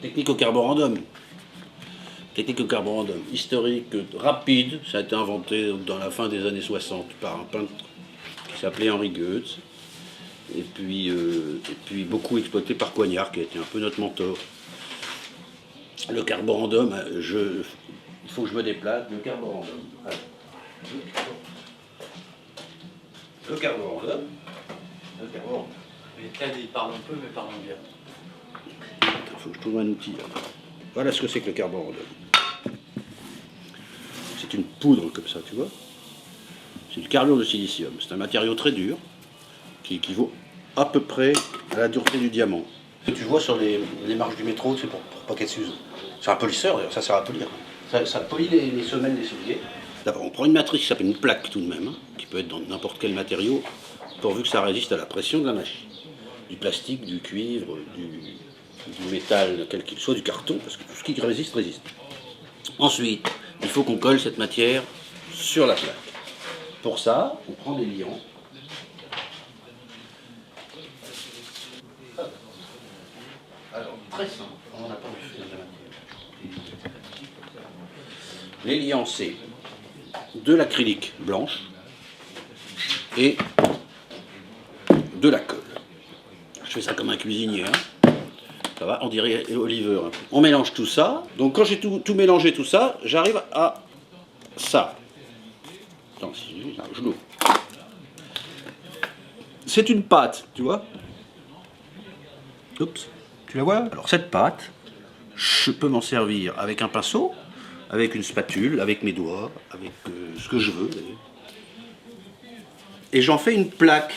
Technique au carborandum. Technique au carborandum. Historique, rapide. Ça a été inventé dans la fin des années 60 par un peintre qui s'appelait Henri Goetz. Et puis beaucoup exploité par Coignard, qui a été un peu notre mentor. Le carborandum, il faut que je me déplace. Le carborandum. Allez. Le carborandum. Le carborandum. Ted, il parle un peu, mais parle bien. Il faut que je trouve un outil. Là. Voilà ce que c'est que le carborandum. C'est une poudre comme ça, tu vois. C'est du carbure de silicium. C'est un matériau très dur qui équivaut à peu près à la dureté du diamant. Ce que tu vois sur les marches du métro, c'est pour pas qu'elles s'usent. C'est un polisseur d'ailleurs, ça sert à polir. Ça polit les semelles des souliers. D'abord, on prend une matrice qui s'appelle une plaque tout de même, hein, qui peut être dans n'importe quel matériau, pourvu que ça résiste à la pression de la machine. Du plastique, du cuivre, du métal, quel qu'il soit, du carton, parce que tout ce qui résiste, résiste. Ensuite, il faut qu'on colle cette matière sur la plaque. Pour ça, on prend des liants. Alors, très simple, on n'a pas vu faire de la matière. Les liants, c'est de l'acrylique blanche et de la colle. Je fais ça comme un cuisinier, hein. Ça va, on dirait Oliver. Hein. On mélange tout ça. Donc quand j'ai tout mélangé, tout ça, j'arrive à ça. Attends, je l'ouvre. C'est une pâte, tu vois. Oups, tu la vois? Alors cette pâte, je peux m'en servir avec un pinceau, avec une spatule, avec mes doigts, avec ce que je veux. Et j'en fais une plaque.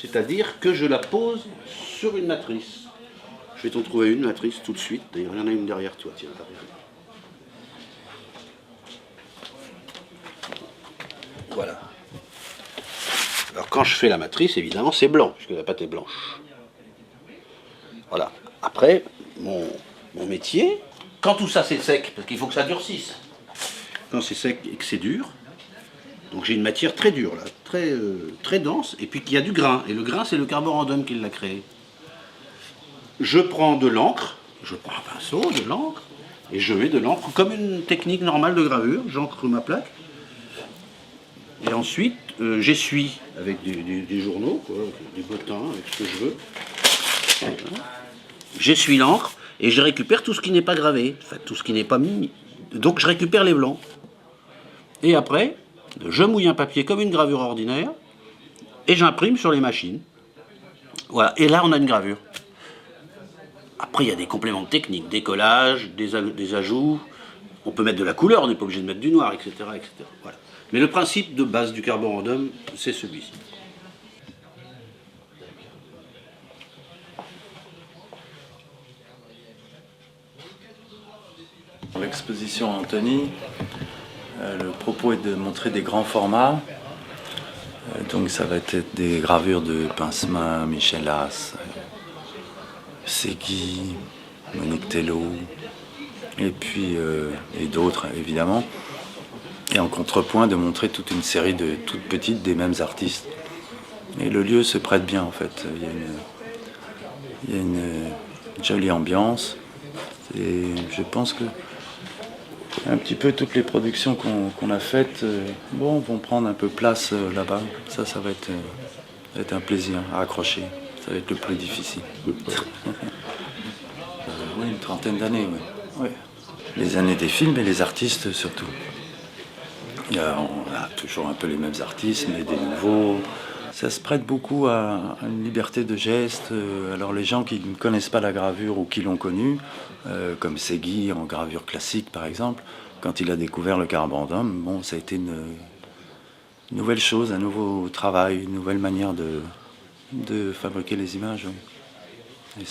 C'est-à-dire que je la pose sur une matrice. Je vais t'en trouver une matrice tout de suite. D'ailleurs, il y en a une derrière toi. Tiens, voilà. Alors quand je fais la matrice, évidemment, c'est blanc, puisque la pâte est blanche. Voilà. Après, mon métier, quand tout ça c'est sec, parce qu'il faut que ça durcisse. Quand c'est sec et que c'est dur, donc j'ai une matière très dure, là, très dense, et puis qui a du grain. Et le grain, c'est le carborandum qui l'a créé. Je prends de l'encre, je prends un pinceau, de l'encre, et je mets de l'encre comme une technique normale de gravure. J'encre ma plaque. Et ensuite, j'essuie avec des journaux, quoi, des bottins, avec ce que je veux. Voilà. J'essuie l'encre et je récupère tout ce qui n'est pas gravé, enfin tout ce qui n'est pas mis. Donc je récupère les blancs. Et après, je mouille un papier comme une gravure ordinaire et j'imprime sur les machines. Voilà, et là on a une gravure. Après il y a des compléments de technique, des collages, des ajouts. On peut mettre de la couleur, on n'est pas obligé de mettre du noir, etc. etc. Voilà. Mais le principe de base du carborandum, c'est celui-ci. Pour l'exposition Anthony, le propos est de montrer des grands formats. Donc ça va être des gravures de Pincemin, Michel Haas, Segui, Monique Tello, et puis et d'autres évidemment. Et en contrepoint de montrer toute une série de toutes petites des mêmes artistes. Et le lieu se prête bien en fait. Il y a une jolie ambiance. Et je pense que un petit peu toutes les productions qu'on a faites vont prendre un peu place là-bas. Ça va être un plaisir à accrocher. Ça va être le plus difficile. Oui, une trentaine d'années, oui. Ouais. Les années des films et les artistes surtout. On a toujours un peu les mêmes artistes, mais des nouveaux. Ça se prête beaucoup à une liberté de geste. Alors les gens qui ne connaissent pas la gravure ou qui l'ont connue, comme Segui en gravure classique par exemple, quand il a découvert le carborandum, bon, ça a été une nouvelle chose, un nouveau travail, une nouvelle manière de fabriquer les images. Et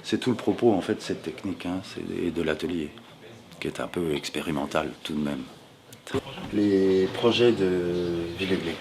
c'est tout le propos en fait de cette technique, hein, et de l'atelier, qui est un peu expérimental tout de même. Les projets de Villeblé.